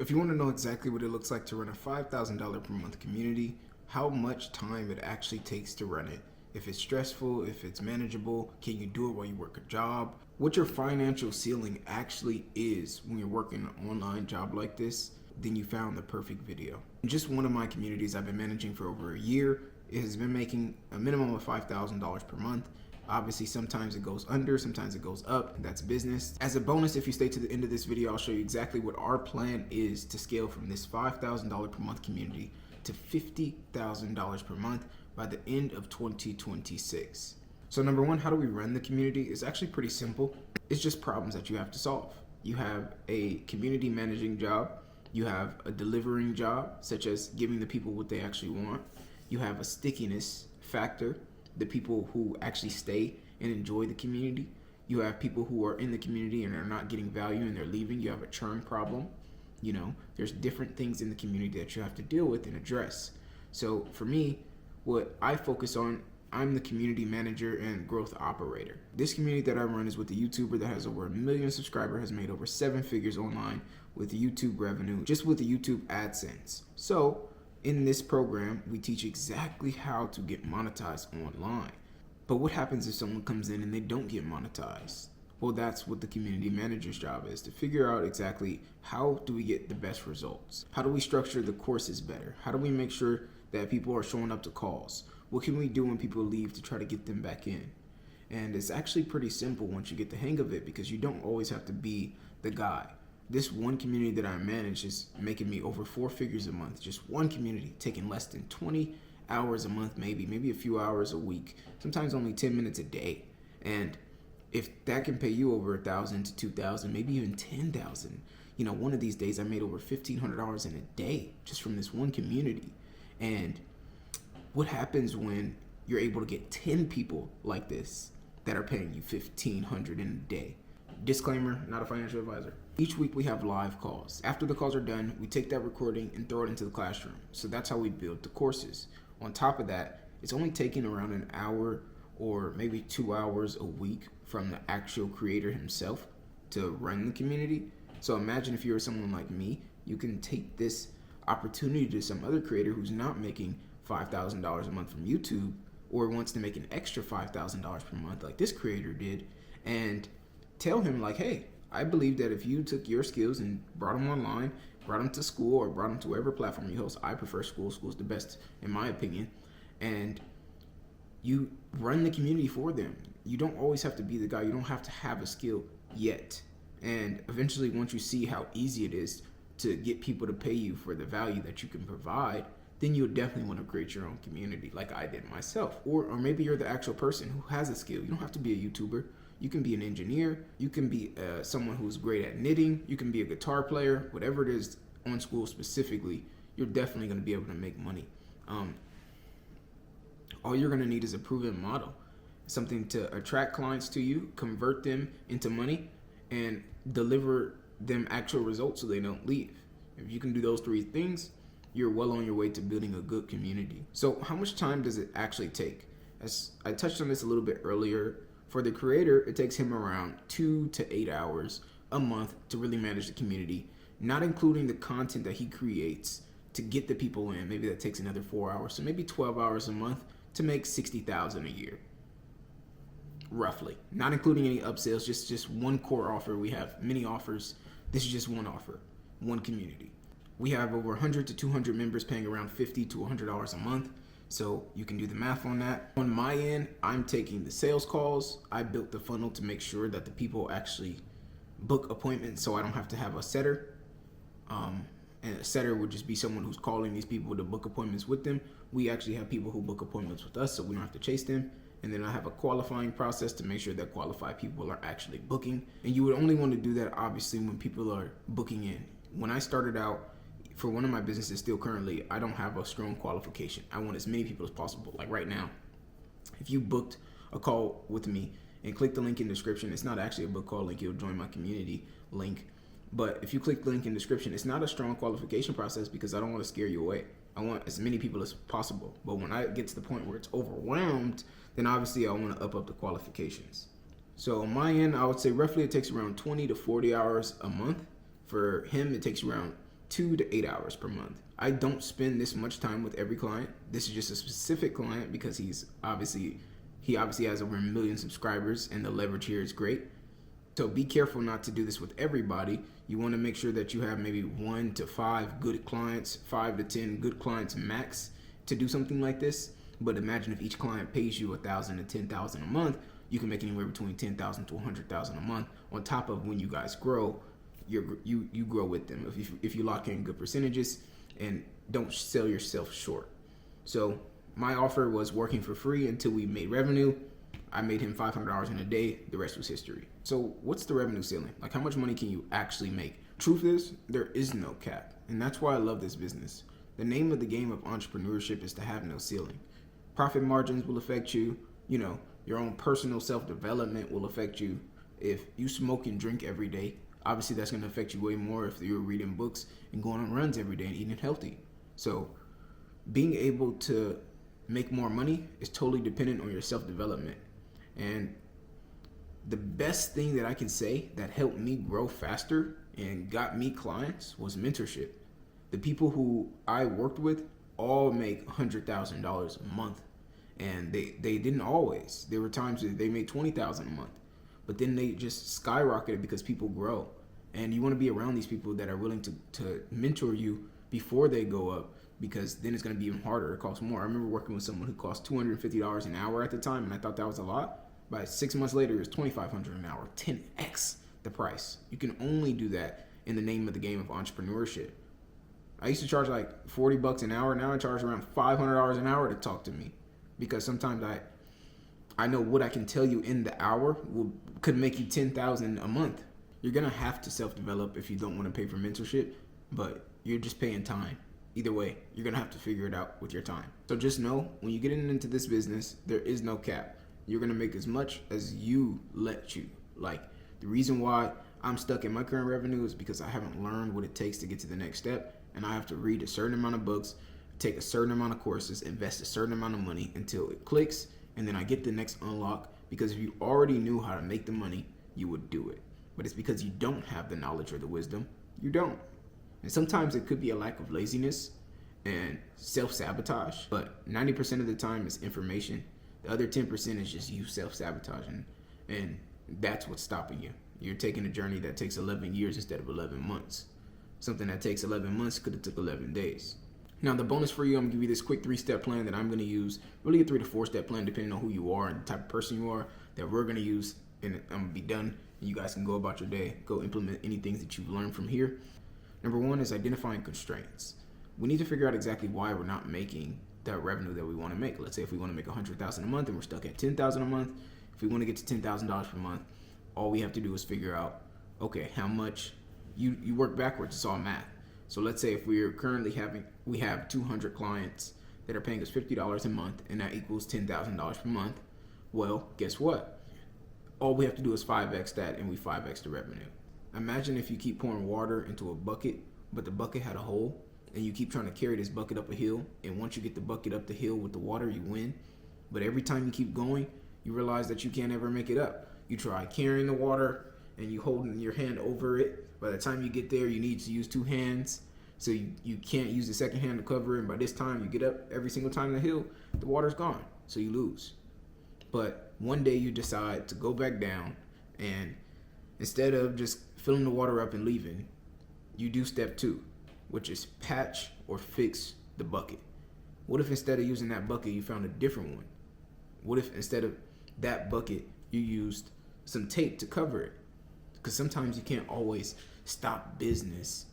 If you want to know exactly what it looks like to run a $5,000 per month community, how much time it actually takes to run it, if it's stressful, if it's manageable, can you do it while you work a job, what your financial ceiling actually is when you're working an online job like this, then you found the perfect video. In just one of my communities I've been managing for over a year, it has been making a minimum of $5,000 per month. Obviously, sometimes it goes under, sometimes it goes up. That's business. As a bonus, if you stay to the end of this video, I'll show you exactly what our plan is to scale from this $5,000 per month community to $50,000 per month by the end of 2026. So number one, how do we run the community? It's actually pretty simple. It's just problems that you have to solve. You have a community managing job. You have a delivering job, such as giving the people what they actually want. You have a stickiness factor, the people who actually stay and enjoy the community. You have people who are in the community and are not getting value and they're leaving. You have a churn problem. You know, there's different things in the community that you have to deal with and address. So for me, what I focus on, I'm the community manager and growth operator. This community that I run is with a YouTuber that has over 1 million subscribers, has made over 7 figures online with YouTube revenue, just with the YouTube AdSense. So in this program, we teach exactly how to get monetized online. But what happens if someone comes in and they don't get monetized? Well, that's what the community manager's job is, to figure out exactly how do we get the best results? How do we structure the courses better? How do we make sure that people are showing up to calls? What can we do when people leave to try to get them back in? And it's actually pretty simple once you get the hang of it, because you don't always have to be the guy. This one community that I manage is making me over 4 figures a month. Just one community, taking less than 20 hours a month, maybe a few hours a week, sometimes only 10 minutes a day. And if that can pay you over $1,000 to $2,000, maybe even $10,000, you know, one of these days I made over $1,500 in a day just from this one community. And what happens when you're able to get 10 people like this that are paying you $1,500 in a day? Disclaimer, not a financial advisor. Each week we have live calls. After the calls are done, we take that recording and throw it into the classroom. So that's how we build the courses. On top of that, it's only taking around an hour or maybe 2 hours a week from the actual creator himself to run the community. So imagine if you're someone like me, you can take this opportunity to some other creator who's not making $5,000 a month from YouTube, or wants to make an extra $5,000 per month like this creator did, and tell him like, hey, I believe that if you took your skills and brought them online, brought them to Skool, or brought them to whatever platform you host. I prefer Skool. Skool's the best in my opinion. And you run the community for them. You don't always have to be the guy. You don't have to have a skill yet. And eventually, once you see how easy it is to get people to pay you for the value that you can provide, then you'll definitely want to create your own community like I did myself. Or maybe you're the actual person who has a skill. You don't have to be a YouTuber. You can be an engineer. You can be someone who's great at knitting. You can be a guitar player. Whatever it is on Skool specifically, you're definitely going to be able to make money. All you're going to need is a proven model, something to attract clients to you, convert them into money, and deliver them actual results so they don't leave. If you can do those 3 things, you're well on your way to building a good community. So how much time does it actually take? As I touched on this a little bit earlier, for the creator, it takes him around 2 to 8 hours a month to really manage the community, not including the content that he creates to get the people in. Maybe that takes another 4 hours, so maybe 12 hours a month to make $60,000 a year, roughly. Not including any upsells, just one core offer. We have many offers. This is just one offer, one community. We have over 100 to 200 members paying around $50 to $100 a month. So you can do the math on that. On my end, I'm taking the sales calls. I built the funnel to make sure that the people actually book appointments, so I don't have to have a setter. And a setter would just be someone who's calling these people to book appointments with them. We actually have people who book appointments with us, so we don't have to chase them. And then I have a qualifying process to make sure that qualified people are actually booking. And you would only want to do that, obviously, when people are booking in. When I started out, for one of my businesses still currently, I don't have a strong qualification. I want as many people as possible. Like right now, if you booked a call with me and click the link in the description, it's not actually a book call link, you'll join my community link. But if you click the link in the description, it's not a strong qualification process because I don't want to scare you away. I want as many people as possible. But when I get to the point where it's overwhelmed, then obviously I want to up the qualifications. So on my end, I would say roughly it takes around 20 to 40 hours a month. For him, it takes around 2 to 8 hours per month. I don't spend this much time with every client. This is just a specific client because he obviously has over 1 million subscribers, and the leverage here is great. So be careful not to do this with everybody. You want to make sure that you have maybe 1 to 5 good clients, 5 to 10 good clients max to do something like this. But imagine if each client pays you $1,000 to $10,000 a month, you can make anywhere between $10,000 to $100,000 a month. On top of when you guys grow, you grow with them. If you lock in good percentages and don't sell yourself short. So my offer was working for free until we made revenue. I made him $500 in a day. The rest was history. So what's the revenue ceiling? Like, how much money can you actually make? Truth is, there is no cap. And that's why I love this business. The name of the game of entrepreneurship is to have no ceiling. Profit margins will affect you. Your own personal self-development will affect you. If you smoke and drink every day, obviously that's going to affect you way more if you're reading books and going on runs every day and eating healthy. So being able to make more money is totally dependent on your self-development. And the best thing that I can say that helped me grow faster and got me clients was mentorship. The people who I worked with all make $100,000 a month, and they didn't always. There were times that they made $20,000 a month, but then they just skyrocketed because people grow. And you want to be around these people that are willing to mentor you before they go up, because then it's going to be even harder. It costs more. I remember working with someone who cost $250 an hour at the time, and I thought that was a lot. By 6 months later, it was $2,500 an hour, 10x the price. You can only do that in the name of the game of entrepreneurship. I used to charge like $40 an hour. Now I charge around $500 an hour to talk to me, because sometimes I know what I can tell you in the hour could make you $10,000 a month. You're gonna have to self-develop if you don't want to pay for mentorship, but you're just paying time. Either way, you're gonna have to figure it out with your time. So just know, when you get into this business, there is no cap. You're gonna make as much as you let you. Like, the reason why I'm stuck in my current revenue is because I haven't learned what it takes to get to the next step, and I have to read a certain amount of books, take a certain amount of courses, invest a certain amount of money until it clicks, and then I get the next unlock. Because if you already knew how to make the money, you would do it. But it's because you don't have the knowledge or the wisdom, you don't. And sometimes it could be a lack of laziness and self-sabotage, but 90% of the time is information. The other 10% is just you self-sabotaging, and that's what's stopping you. You're taking a journey that takes 11 years instead of 11 months. Something that takes 11 months could have took 11 days. Now, the bonus for you, I'm gonna give you this quick 3-step plan that I'm gonna use, really a 3 to 4-step plan depending on who you are and the type of person you are, that we're gonna use, and I'm gonna be done, and you guys can go about your day, go implement any things that you've learned from here. Number 1 is identifying constraints. We need to figure out exactly why we're not making that revenue that we want to make. Let's say if we want to make $100,000 a month and we're stuck at $10,000 a month. If we want to get to $10,000 per month, all we have to do is figure out, okay, how much you work backwards. It's all math. So let's say if we have 200 clients that are paying us $50 a month, and that equals $10,000 per month. Well, guess what? All we have to do is 5x that, and we 5x the revenue. Imagine if you keep pouring water into a bucket, but the bucket had a hole, and you keep trying to carry this bucket up a hill, and once you get the bucket up the hill with the water, you win. But every time you keep going, you realize that you can't ever make it up. You try carrying the water, and you holding your hand over it. By the time you get there, you need to use 2 hands, so you can't use the second hand to cover it, and by this time, you get up every single time the hill, the water's gone, so you lose. But one day you decide to go back down, and instead of just filling the water up and leaving, you do step 2, which is patch or fix the bucket. What if instead of using that bucket, you found a different one? What if instead of that bucket, you used some tape to cover it? Because sometimes you can't always stop business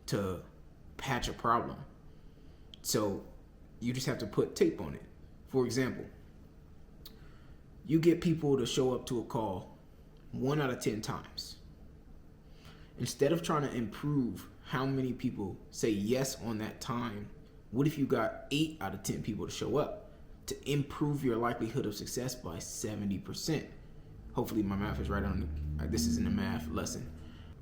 to patch a problem. So you just have to put tape on it. For example, you get people to show up to a call 1 out of 10 times. Instead of trying to improve how many people say yes on that time, what if you got 8 out of 10 people to show up to improve your likelihood of success by 70%? Hopefully my math is right on. This isn't a math lesson.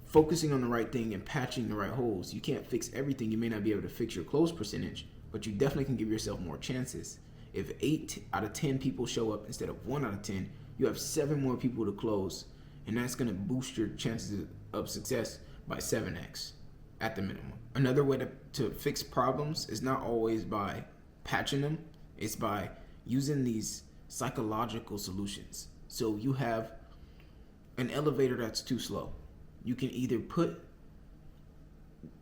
Focusing on the right thing and patching the right holes. You can't fix everything. You may not be able to fix your close percentage, but you definitely can give yourself more chances. If 8 out of 10 people show up instead of 1 out of 10, you have 7 more people to close, and that's going to boost your chances of success by 7x. at the minimum. Another way to fix problems is not always by patching them, it's by using these psychological solutions. So you have an elevator that's too slow. You can either put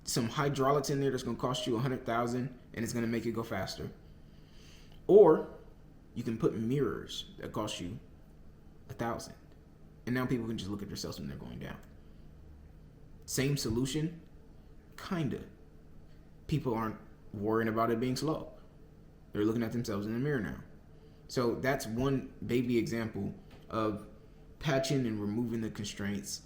some hydraulics in there that's going to cost you $100,000 and it's going to make it go faster, or you can put mirrors that cost you $1,000, and now people can just look at themselves when they're going down. Same solution, kinda. People aren't worrying about it being slow. They're looking at themselves in the mirror now. So that's one baby example of patching and removing the constraints